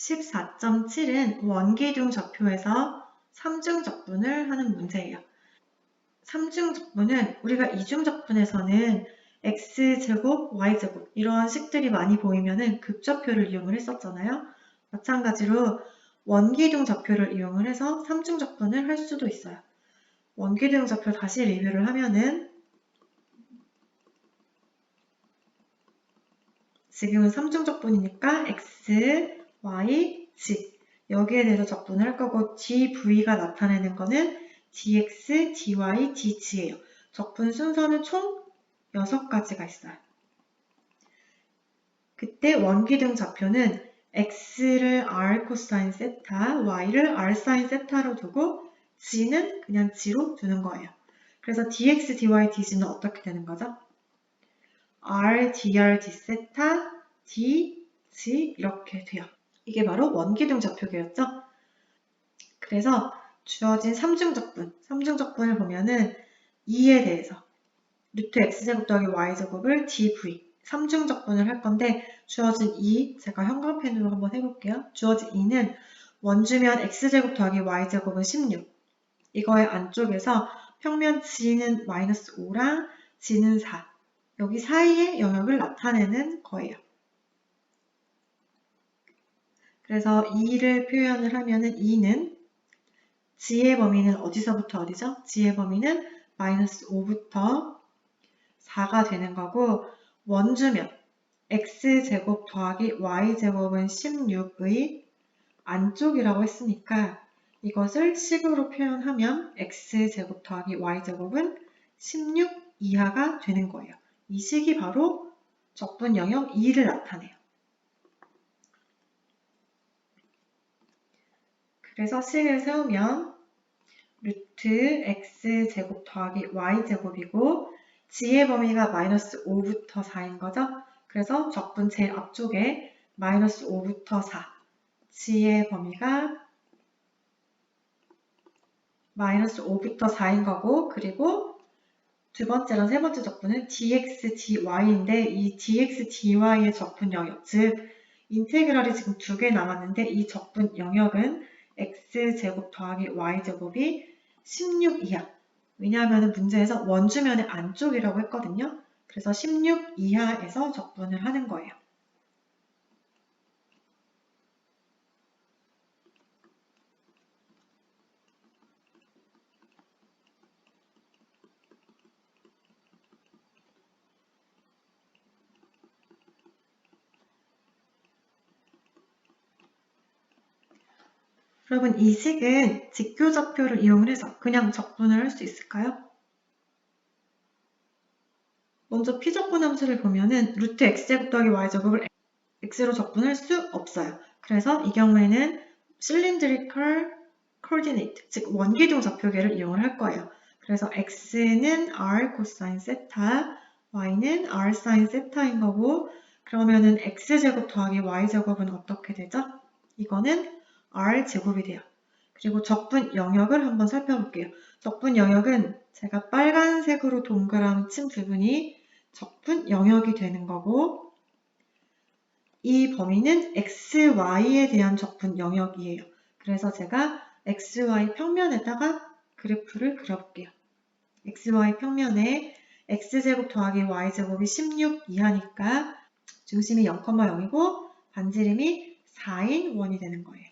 14.7은 원기둥 좌표에서 삼중적분을 하는 문제예요. 삼중적분은 우리가 이중적분에서는 x제곱, y제곱 이런 식들이 많이 보이면은 극좌표를 이용을 했었잖아요. 마찬가지로 원기둥 좌표를 이용을 해서 삼중적분을 할 수도 있어요. 원기둥 좌표 다시 리뷰를 하면은 지금은 삼중적분이니까 x, y, z 여기에 대해서 적분을 할 거고 dv가 나타내는 거는 dx, dy, dz예요. 적분 순서는 총 6가지가 있어요. 그때 원기둥 좌표는 x를 r 코사인 세타, y를 r 사인 세타로 두고 g는 그냥 g로 두는 거예요. 그래서 dx, dy, dz는 어떻게 되는 거죠? r, dr, d 세타, d, g 이렇게 돼요. 이게 바로 원기둥 좌표계였죠? 그래서 주어진 삼중적분을 보면은 2에 대해서 루트 x제곱 더하기 y제곱을 dv 삼중적분을 할 건데 주어진 2 제가 형광펜으로 한번 해볼게요. 주어진 2는 원주면 x제곱 더하기 y제곱은 16 이거의 안쪽에서 평면 g는 마이너스 5랑 g는 4 여기 사이의 영역을 나타내는 거예요. 그래서 2를 표현을 하면은 2는 g의 범위는 어디서부터 어디죠? g의 범위는 마이너스 5부터 4가 되는 거고 원주면 x제곱 더하기 y제곱은 16의 안쪽이라고 했으니까 이것을 식으로 표현하면 x제곱 더하기 y제곱은 16 이하가 되는 거예요. 이 식이 바로 적분 영역 2를 나타내요. 그래서 식을 세우면 루트 x제곱 더하기 y제곱이고 g의 범위가 마이너스 5부터 4인 거죠. 그래서 적분 제일 앞쪽에 마이너스 5부터 4 g의 범위가 마이너스 5부터 4인 거고 그리고 두 번째랑 세 번째 적분은 dx, dy인데 이 dx, dy의 적분 영역 즉 인테그랄이 지금 2개 남았는데 이 적분 영역은 x제곱 더하기 y제곱이 16 이하 왜냐하면 문제에서 원주면의 안쪽이라고 했거든요. 그래서 16 이하에서 적분을 하는 거예요. 여러분 이 식은 직교좌표를 이용을 해서 그냥 적분을 할 수 있을까요? 먼저 피적분 함수를 보면은 루트 x제곱 더하기 y제곱을 x로 적분할 수 없어요. 그래서 이 경우에는 cylindrical coordinate, 즉 원기둥 좌표계를 이용을 할 거예요. 그래서 x는 r 코사인 세타, y는 r 사인 세타인 거고 그러면은 x제곱 더하기 y제곱은 어떻게 되죠? 이거는 r제곱이 돼요. 그리고 적분 영역을 한번 살펴볼게요. 적분 영역은 제가 빨간색으로 동그라미 친 부분이 적분 영역이 되는 거고 이 범위는 xy에 대한 적분 영역이에요. 그래서 제가 xy 평면에다가 그래프를 그려볼게요. xy 평면에 x제곱 더하기 y제곱이 16 이하니까 중심이 0,0이고 반지름이 4인 원이 되는 거예요.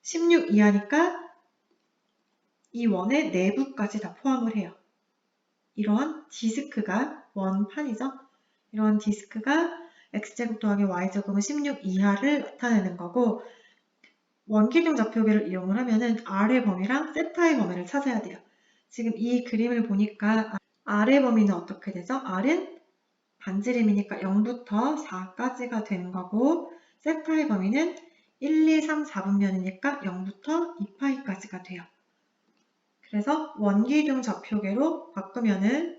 16 이하니까 이 원의 내부까지 다 포함을 해요. 이러한 디스크가 원판이죠. 이런 디스크가 x제곱 더하기 y제곱은 16 이하를 나타내는 거고 원기둥 좌표계를 이용을 하면은 r의 범위랑 세타의 범위를 찾아야 돼요. 지금 이 그림을 보니까 r의 범위는 어떻게 되죠? r은 반지름이니까 0부터 4까지가 되는 거고 세타의 범위는 1, 2, 3, 4분면이니까 0부터 2파이까지가 돼요. 그래서 원기둥 좌표계로 바꾸면은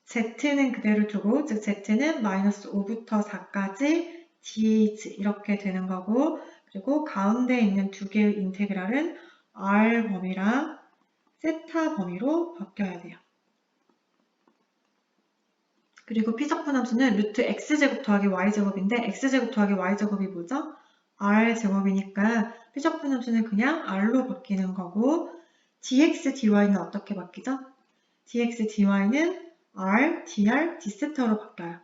z는 그대로 두고 즉 z는 마이너스 5부터 4까지 dh 이렇게 되는 거고 그리고 가운데 있는 두 개의 인테그랄은 R 범위랑 세타 범위로 바뀌어야 돼요. 그리고 피적분 함수는 루트 x제곱 더하기 y제곱인데 x제곱 더하기 y제곱이 뭐죠? r제곱이니까 피적분 함수는 그냥 r로 바뀌는 거고 dx, dy는 어떻게 바뀌죠? dx, dy는 r, dr, d세타로 바뀌어요.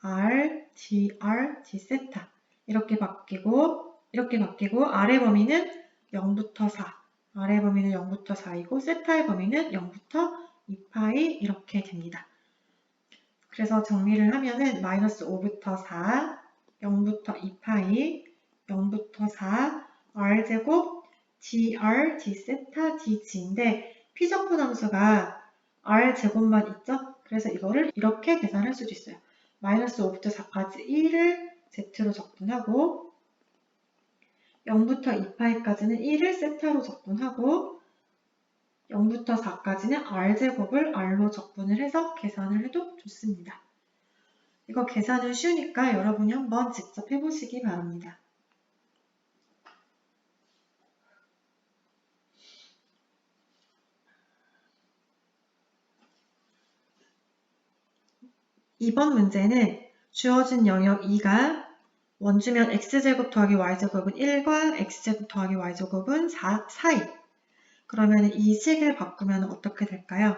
r, dr, d세타 이렇게 바뀌고 r의 범위는 0부터 4 r의 범위는 0부터 4이고 세타의 범위는 0부터 2파이 이렇게 됩니다. 그래서 정리를 하면은 마이너스 5부터 4, 0부터 2파이, 0부터 4, r제곱, dr, d세타, dg인데 피적분 함수가 r제곱만 있죠? 그래서 이거를 이렇게 계산할 수도 있어요. 마이너스 5부터 4까지 1을 z로 적분하고 0부터 2파이까지는 1을 세타로 적분하고 0부터 4까지는 r제곱을 r로 적분을 해서 계산을 해도 좋습니다. 이거 계산은 쉬우니까 여러분이 한번 직접 해보시기 바랍니다. 이번 문제는 주어진 영역 2가 원주면 x제곱 더하기 y제곱은 1과 x제곱 더하기 y제곱은 4 사이. 그러면 이 식을 바꾸면 어떻게 될까요?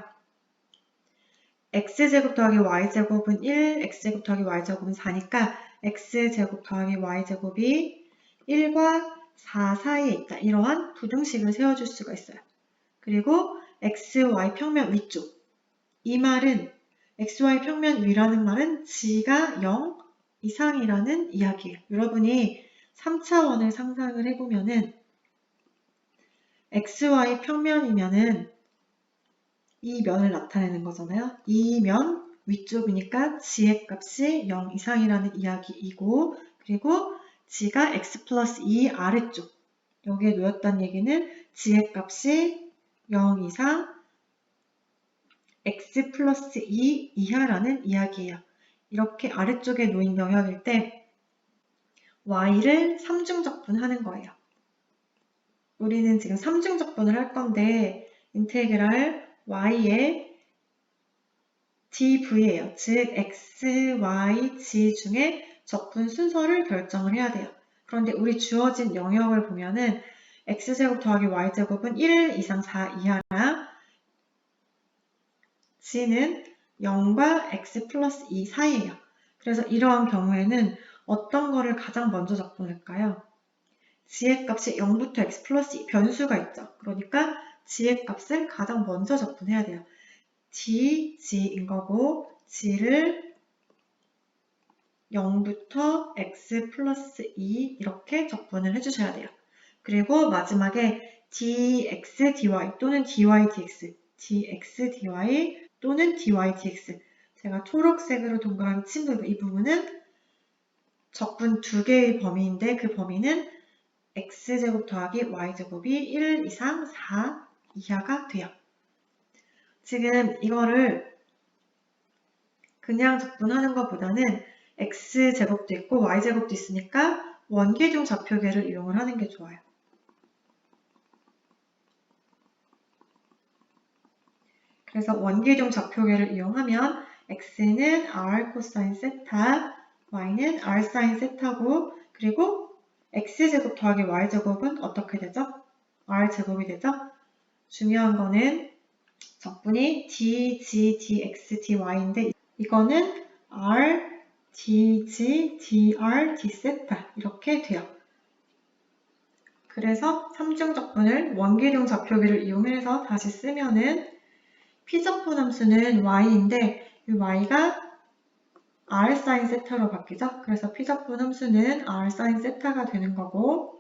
x제곱 더하기 y제곱은 1, x제곱 더하기 y제곱은 4니까 x제곱 더하기 y제곱이 1과 4 사이에 있다. 이러한 부등식을 세워줄 수가 있어요. 그리고 xy 평면 위쪽. 이 말은 xy 평면 위라는 말은 g가 0 이상이라는 이야기예요. 여러분이 3차원을 상상을 해보면은 xy 평면이면은 이 면을 나타내는 거잖아요. 이 면 위쪽이니까 g의 값이 0 이상이라는 이야기이고 그리고 g가 x 플러스 2 아래쪽 여기에 놓였다는 얘기는 g의 값이 0 이상 x 플러스 2 이하라는 이야기예요. 이렇게 아래쪽에 놓인 영역일 때 y를 3중적분하는 거예요. 우리는 지금 3중적분을 할 건데 인테그랄 y의 dv예요. 즉 x, y, g 중에 적분 순서를 결정을 해야 돼요. 그런데 우리 주어진 영역을 보면은 x제곱 더하기 y제곱은 1 이상 4 이하라 g는 0과 x 플러스 2 사이예요. 그래서 이러한 경우에는 어떤 거를 가장 먼저 적분할까요? g의 값이 0부터 x 플러스 2 변수가 있죠. 그러니까 g의 값을 가장 먼저 적분해야 돼요. g인 거고 g를 0부터 x 플러스 2 이렇게 적분을 해주셔야 돼요. 그리고 마지막에 dx, dy 또는 dy, dx, dx, dy 또는 dy, dx 제가 초록색으로 동그라미 친 부분, 이 부분은 적분 두 개의 범위인데 그 범위는 x제곱 더하기 y제곱이 1 이상 4 이하가 돼요. 지금 이거를 그냥 적분하는 것보다는 x제곱도 있고 y제곱도 있으니까 원기둥 좌표계를 이용을 하는 게 좋아요. 그래서 원기둥 좌표계를 이용하면 x는 r 코사인 세타, y는 r 사인 세타고 그리고 x제곱 더하기 y제곱은 어떻게 되죠? r제곱이 되죠? 중요한 거는 적분이 d, g, dx, dy인데 이거는 r, dg, dr, d세타 이렇게 돼요. 그래서 3중 적분을 원기둥 좌표계를 이용해서 다시 쓰면은 피적분 함수는 y인데 이 y가 r 사인 세타로 바뀌죠. 그래서 피적분 함수는 r 사인 세타가 되는 거고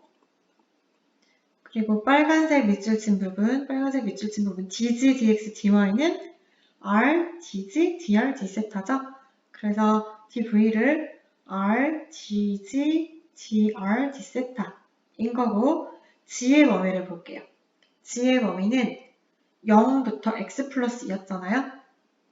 그리고 빨간색 밑줄 친 부분 dg, dx, dy는 r, dg, dr, d세타죠. 그래서 dv를 r, dg, dr, d세타인 거고 g의 범위를 볼게요. g의 범위는 0부터 x 플러스 2였잖아요.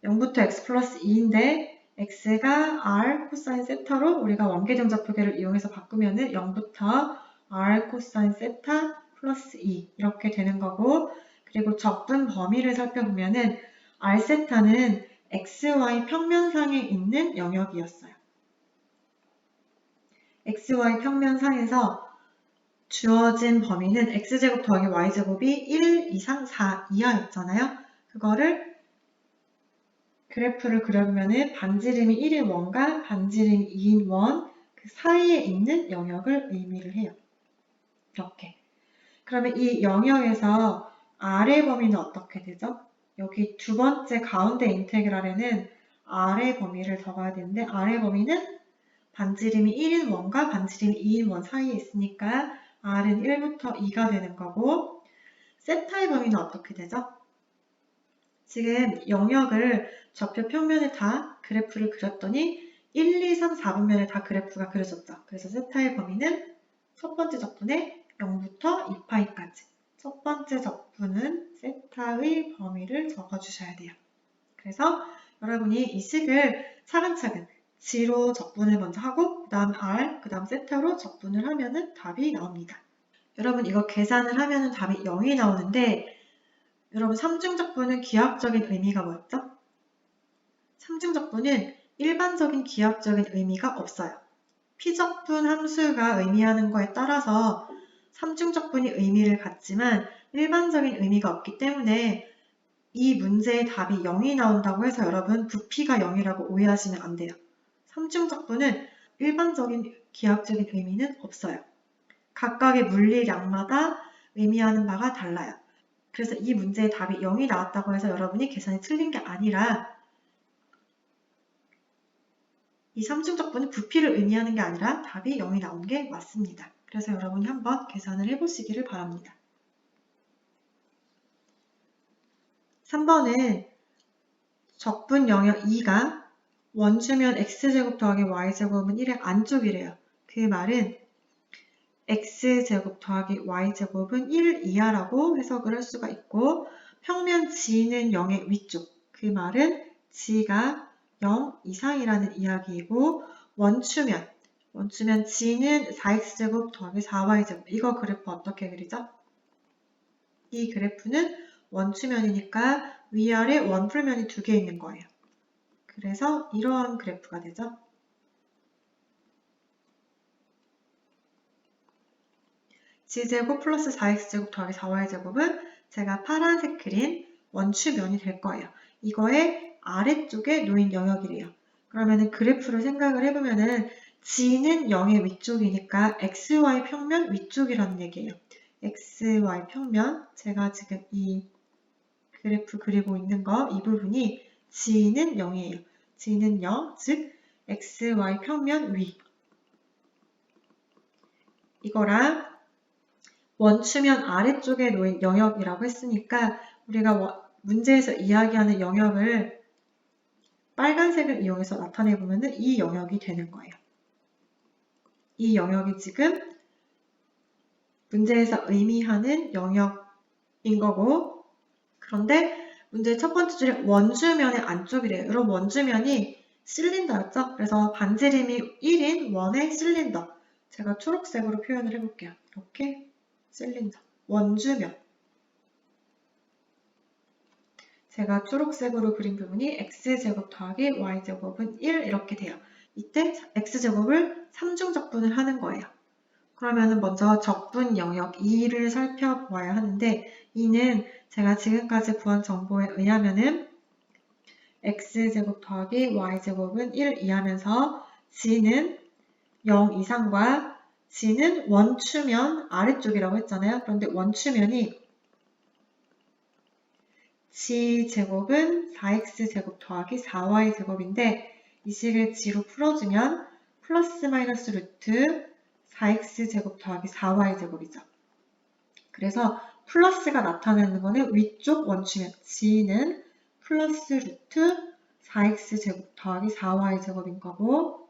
0부터 x 플러스 2인데 x가 r 코사인 세타로 우리가 원기둥 좌표계를 이용해서 바꾸면은 0부터 r 코사인 세타 플러스 2 이렇게 되는 거고, 그리고 적분 범위를 살펴보면은 R세타는 XY 평면상에 있는 영역이었어요. XY 평면상에서 주어진 범위는 X제곱 더하기 Y제곱이 1 이상 4 이하였잖아요. 그거를 그래프를 그려보면은 반지름이 1인 원과 반지름이 2인 원 그 사이에 있는 영역을 의미를 해요. 이렇게. 그러면 이 영역에서 R의 범위는 어떻게 되죠? 여기 두 번째 가운데 인테그랄에는 R의 범위를 적어야 되는데 R의 범위는 반지름이 1인 원과 반지름이 2인 원 사이에 있으니까 R은 1부터 2가 되는 거고, 세타의 범위는 어떻게 되죠? 지금 영역을 좌표 평면에 다 그래프를 그렸더니 1, 2, 3, 4분면에 다 그래프가 그려졌죠. 그래서 세타의 범위는 첫 번째 적분의 0부터 2파이까지. 첫 번째 적분은 세타의 범위를 적어주셔야 돼요. 그래서 여러분이 이 식을 차근차근 G로 적분을 먼저 하고 그 다음 R, 그 다음 세타로 적분을 하면은 답이 나옵니다. 여러분 이거 계산을 하면은 답이 0이 나오는데, 여러분 삼중적분은 기하학적인 의미가 뭐였죠? 삼중적분은 일반적인 기하학적인 의미가 없어요. 피적분 함수가 의미하는 거에 따라서 삼중적분이 의미를 갖지만 일반적인 의미가 없기 때문에 이 문제의 답이 0이 나온다고 해서 여러분 부피가 0이라고 오해하시면 안 돼요. 삼중적분은 일반적인 기하학적인 의미는 없어요. 각각의 물리량마다 의미하는 바가 달라요. 그래서 이 문제의 답이 0이 나왔다고 해서 여러분이 계산이 틀린 게 아니라, 이 삼중적분은 부피를 의미하는 게 아니라 답이 0이 나온 게 맞습니다. 그래서 여러분이 한번 계산을 해보시기를 바랍니다. 3번은 적분 영역 2가 원주면 x제곱 더하기 y제곱은 1의 안쪽이래요. 그 말은 x제곱 더하기 y제곱은 1 이하라고 해석을 할 수가 있고, 평면 G는 0의 위쪽, 그 말은 G가 0 이상이라는 이야기이고, 원추면 G는 4x제곱 더하기 4y제곱. 이거 그래프 어떻게 그리죠? 이 그래프는 원추면이니까 위아래 원풀면이 두 개 있는 거예요. 그래서 이러한 그래프가 되죠. G제곱 플러스 4x제곱 더하기 4y제곱은 제가 파란색 그린 원추면이 될 거예요. 이거의 아래쪽에 놓인 영역이래요. 그러면은 그래프를 생각을 해보면은 G는 0의 위쪽이니까 XY 평면 위쪽이라는 얘기예요. XY 평면, 제가 지금 이 그래프 그리고 있는 거, 이 부분이 G는 0이에요. G는 0, 즉 XY 평면 위. 이거랑 원추면 아래쪽에 놓인 영역이라고 했으니까 우리가 문제에서 이야기하는 영역을 빨간색을 이용해서 나타내보면 이 영역이 되는 거예요. 이 영역이 지금 문제에서 의미하는 영역인 거고, 그런데 문제 첫 번째 줄에 원주면의 안쪽이래요. 여러분 원주면이 실린더였죠? 그래서 반지름이 1인 원의 실린더. 제가 초록색으로 표현을 해볼게요. 이렇게 실린더. 원주면. 제가 초록색으로 그린 부분이 x제곱 더하기 y제곱은 1 이렇게 돼요. 이때 x제곱을 3중 적분을 하는 거예요. 그러면 먼저 적분 영역 2를 살펴보아야 하는데, 2는 제가 지금까지 구한 정보에 의하면은 x제곱 더하기 y제곱은 1 이하면서 g는 0 이상과 g는 원추면 아래쪽이라고 했잖아요. 그런데 원추면이 g제곱은 4x제곱 더하기 4y제곱인데 이 식을 g로 풀어주면 플러스 마이너스 루트 4x제곱 더하기 4y제곱이죠. 그래서 플러스가 나타나는 거는 위쪽 원추면 g는 플러스 루트 4x제곱 더하기 4y제곱인 거고,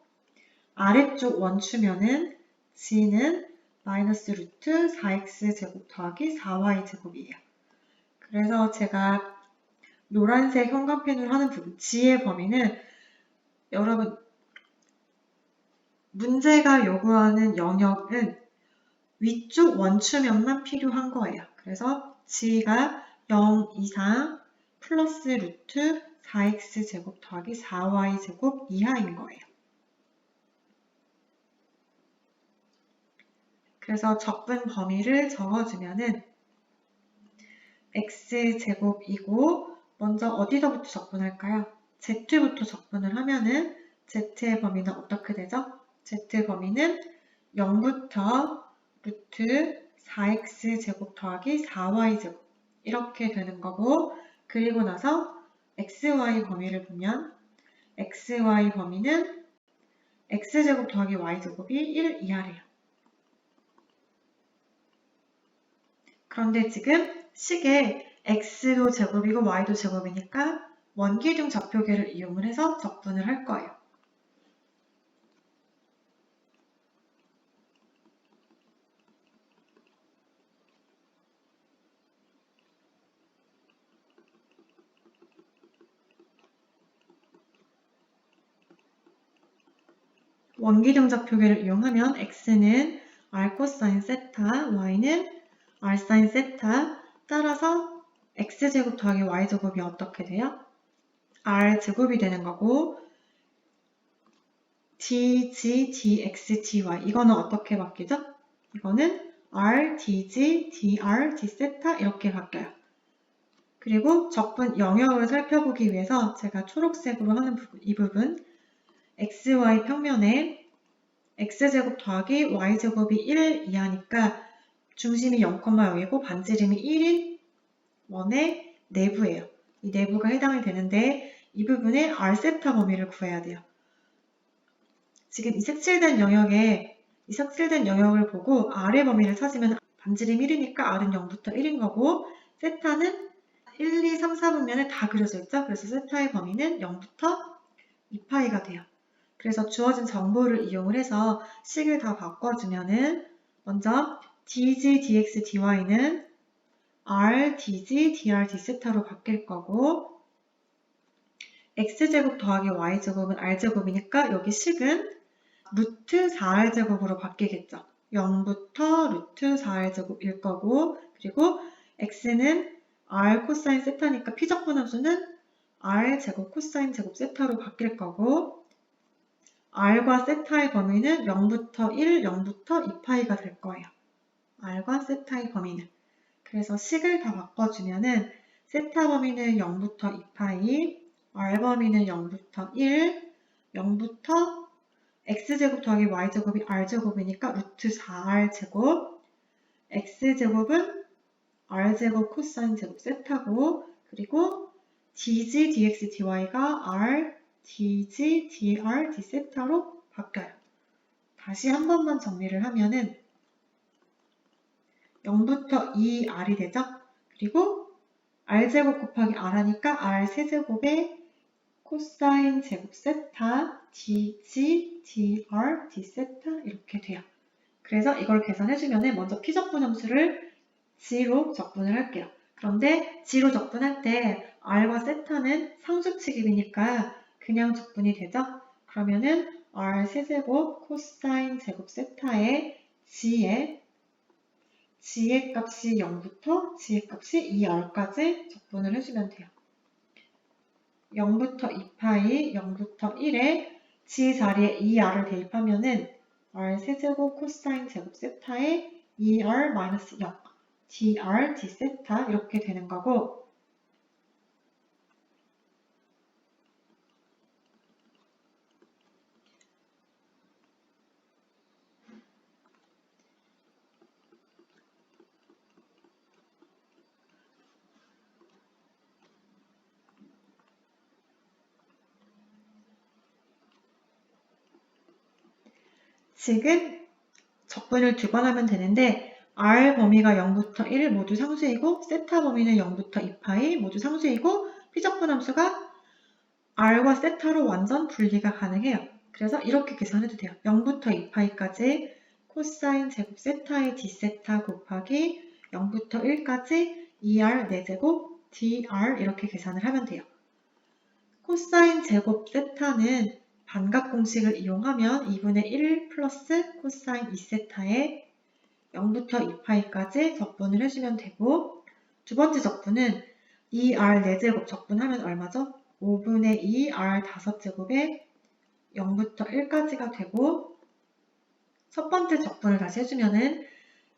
아래쪽 원추면은 g는 마이너스 루트 4x제곱 더하기 4y제곱이에요. 그래서 제가 노란색 형광펜으로 하는 부분, g의 범위는 여러분 문제가 요구하는 영역은 위쪽 원추면만 필요한 거예요. 그래서 g가 0 이상 플러스 루트 4x제곱 더하기 4y제곱 이하인 거예요. 그래서 적분 범위를 적어주면은 x제곱이고 먼저 어디서부터 적분할까요? z부터 적분을 하면은 z의 범위는 어떻게 되죠? z 범위는 0부터 루트 4x제곱 더하기 4y제곱 이렇게 되는 거고, 그리고 나서 xy 범위를 보면 xy 범위는 x제곱 더하기 y제곱이 1 이하래요. 그런데 지금 식에 x도 제곱이고 y도 제곱이니까 원기둥 좌표계를 이용을 해서 적분을 할 거예요. 원기둥 좌표계를 이용하면 x는 r 코사인 세타, y는 r 사인 세타, 따라서 x제곱 더하기 y제곱이 어떻게 돼요? r제곱이 되는 거고, dg, dx, dy 이거는 어떻게 바뀌죠? 이거는 r, dg, dr, d세타 이렇게 바뀌어요. 그리고 적분 영역을 살펴보기 위해서 제가 초록색으로 하는 부분, 이 부분 xy 평면에 x제곱 더하기 y제곱이 1 이하니까 중심이 0,0이고 반지름이 1인 원의 내부예요. 이 내부가 해당이 되는데 이 부분에 r세타 범위를 구해야 돼요. 지금 이 색칠된 영역을 보고 r의 범위를 찾으면 반지름 1이니까 r은 0부터 1인 거고, 세타는 1, 2, 3, 4분면에 다 그려져 있죠. 그래서 세타의 범위는 0부터 2파이가 돼요. 그래서 주어진 정보를 이용을 해서 식을 다 바꿔주면은 먼저 dg, dx, dy는 r, dg, dr, d세타로 바뀔 거고, x제곱 더하기 y제곱은 r제곱이니까 여기 식은 루트 4r제곱으로 바뀌겠죠. 0부터 루트 4r제곱일 거고, 그리고 x는 r 코사인 세타니까 피적분 함수는 r제곱 코사인 제곱 세타로 바뀔 거고, r과 세타의 범위는 0부터 1, 0부터 2파이가 될 거예요. r과 세타의 범위는. 그래서 식을 다 바꿔주면은 세타 범위는 0부터 2파이, r 범위는 0부터 1, 0부터 x제곱 더하기 y제곱이 r제곱이니까 루트 4r제곱, x제곱은 r제곱 코사인 제곱 세타고, 그리고 dg, dx, dy가 r, dg, dr, d세타로 바뀌어요. 다시 한 번만 정리를 하면은 0부터 2r이 되죠? 그리고 r제곱 곱하기 r 하니까 r 세제곱에 코사인 제곱 세타, dg, dr, d세타 이렇게 돼요. 그래서 이걸 계산해주면 먼저 피적분 함수를 g로 적분을 할게요. 그런데 g로 적분할 때 r과 세타는 상수치집이니까 그냥 적분이 되죠? 그러면은 r 세제곱 코사인 제곱 세타의 g의 값이 0부터 g의 값이 2r까지 적분을 해주면 돼요. 0부터 2파이, 0부터 1에 g 자리에 2r을 대입하면은 r 세제곱 코사인 제곱 세타에 2r-0, dr, d세타 이렇게 되는 거고, 지금 적분을 두 번 하면 되는데 r 범위가 0부터 1 모두 상수이고 세타 범위는 0부터 2파이 모두 상수이고 피적분 함수가 r과 세타로 완전 분리가 가능해요. 그래서 이렇게 계산해도 돼요. 0부터 2파이까지 코사인 제곱 세타의 d세타 곱하기 0부터 1까지 2r 4제곱 dr 이렇게 계산을 하면 돼요. 코사인 제곱 세타는 반값 공식을 이용하면 2분의 1 플러스 코사인 2세타에 0부터 2파이까지 적분을 해주면 되고, 두 번째 적분은 2r 4제곱 적분하면 얼마죠? 5분의 2r 5제곱에 0부터 1까지가 되고, 첫 번째 적분을 다시 해주면은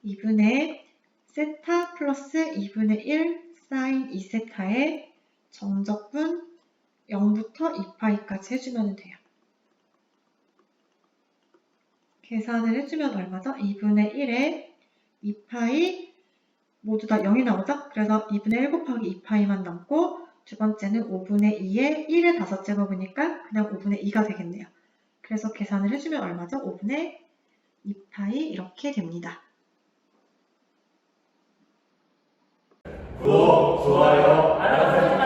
2분의 세타 플러스 2분의 1 사인 2세타의 정적분 0부터 2파이까지 해주면 돼요. 계산을 해주면 얼마죠? 2분의 1에 2파이 모두 다 0이 나오죠? 그래서 2분의 1 곱하기 2파이만 남고, 두 번째는 5분의 2에 1의 5제곱이니까 그냥 5분의 2가 되겠네요. 그래서 계산을 해주면 얼마죠? 5분의 2파이 이렇게 됩니다. 구독, 좋아요, 알람 설정